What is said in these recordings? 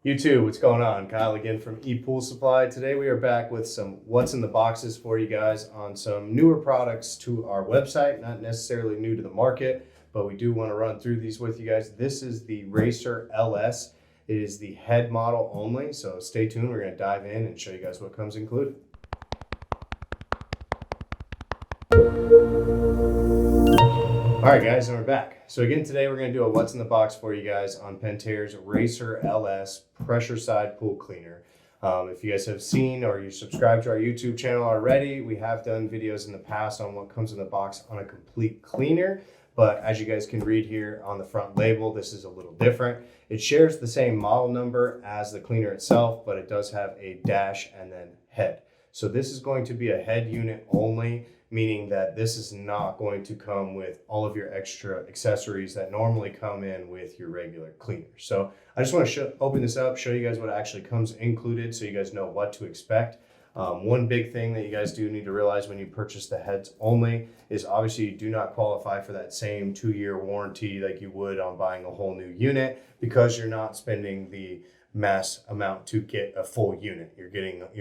YouTube, what's going on? Kyle again from ePoolSupply. Today we are back with some what's in the boxes for you guys on some newer products to our website. Not necessarily new to the market, but we do want to run through these with you guys. This is the Racer LS. It is the head model only, so stay tuned. We're going to dive in and show you guys what comes included. All right, guys, and we're back. So again, today we're going to do a what's in the box for you guys on Pentair's Racer LS pressure side pool cleaner. If you guys have seen or you subscribed to our YouTube channel already, we have done videos in the past on what comes in the box on a complete cleaner. But as you guys can read here on the front label, this is a little different. It shares the same model number as the cleaner itself, but it does have a dash and then head. So this is going to be a head unit only, meaning that this is not going to come with all of your extra accessories that normally come in with your regular cleaner. So I just want to open this up, show you guys what actually comes included so you guys know what to expect. One big thing that you guys do need to realize when you purchase the heads only is obviously you do not qualify for that same 2-year warranty like you would on buying a whole new unit, because you're not spending the mass amount to get a full unit. You're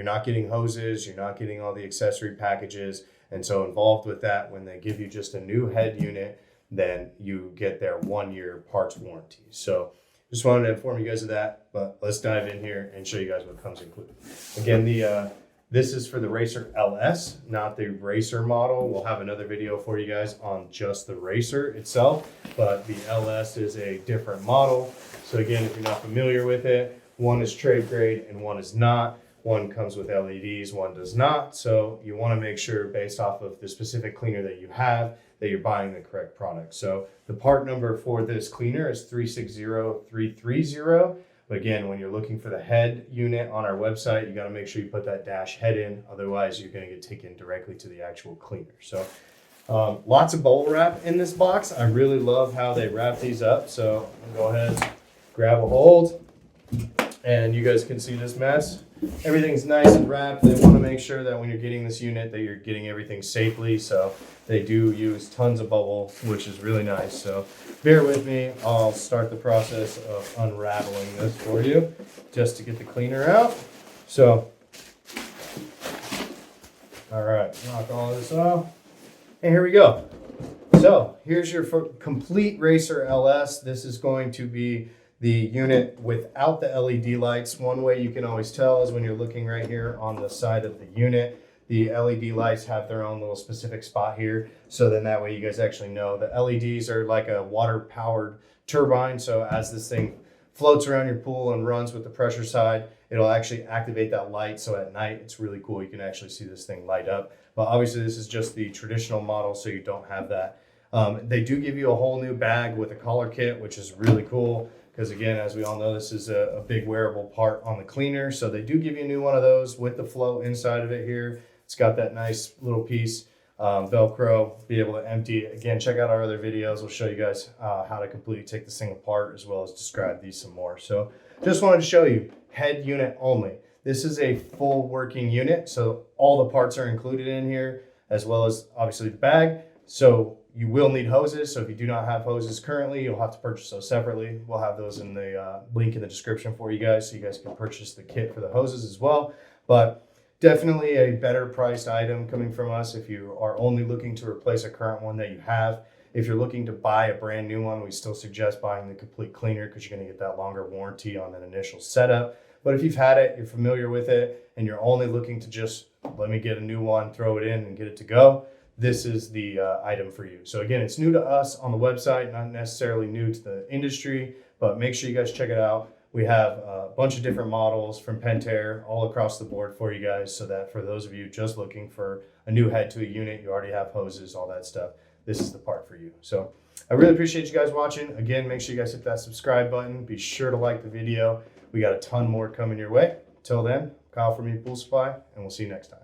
not getting hoses, you're not getting all the accessory packages. And so involved with that, when they give you just a new head unit, then you get their 1-year parts warranty. So just wanted to inform you guys of that, but let's dive in here and show you guys what comes included. Again, this is for the Racer LS, not the Racer model. We'll have another video for you guys on just the Racer itself, but the LS is a different model. So again, if you're not familiar with it, one is trade grade and one is not. One comes with LEDs, one does not. So you want to make sure, based off of the specific cleaner that you have, that you're buying the correct product. So the part number for this cleaner is 360330. But again, when you're looking for the head unit on our website, you got to make sure you put that dash head in. Otherwise, you're going to get taken directly to the actual cleaner. So lots of bubble wrap in this box. I really love how they wrap these up. So go ahead, grab a hold, and you guys can see this mess. Everything's nice and wrapped. They want to make sure that when you're getting this unit that you're getting everything safely. So they do use tons of bubble, which is really nice. So bear with me. I'll start the process of unraveling this for you just to get the cleaner out. So, all right, knock all of this off. And here we go. So here's your complete Racer LS. This is going to be the unit without the LED lights. One way you can always tell is when you're looking right here on the side of the unit. The LED lights have their own little specific spot here. So then that way you guys actually know the LEDs are like a water powered turbine. So as this thing floats around your pool and runs with the pressure side, it'll actually activate that light. So at night, it's really cool. You can actually see this thing light up. But obviously this is just the traditional model, so you don't have that. They do give you a whole new bag with a collar kit, which is really cool. Because again, as we all know, this is a big wearable part on the cleaner. So they do give you a new one of those with the float inside of it here. It's got that nice little piece, Velcro, be able to empty it. Again, check out our other videos. We'll show you guys how to completely take this thing apart, as well as describe these some more. So just wanted to show you, head unit only. This is a full working unit. So all the parts are included in here, as well as obviously the bag. So you will need hoses. So if you do not have hoses currently, you'll have to purchase those separately. We'll have those in the link in the description for you guys, so you guys can purchase the kit for the hoses as well. But definitely a better priced item coming from us if you are only looking to replace a current one that you have. If you're looking to buy a brand new one, we still suggest buying the complete cleaner because you're going to get that longer warranty on that initial setup. But if you've had it, you're familiar with it, and you're only looking to just, let me get a new one, throw it in and get it to go, this is the item for you. So again, it's new to us on the website, not necessarily new to the industry, but make sure you guys check it out. We have a bunch of different models from Pentair all across the board for you guys, so that for those of you just looking for a new head to a unit, you already have hoses, all that stuff, this is the part for you. So I really appreciate you guys watching. Again, make sure you guys hit that subscribe button. Be sure to like the video. We got a ton more coming your way. Till then, Kyle from ePoolSupply, and we'll see you next time.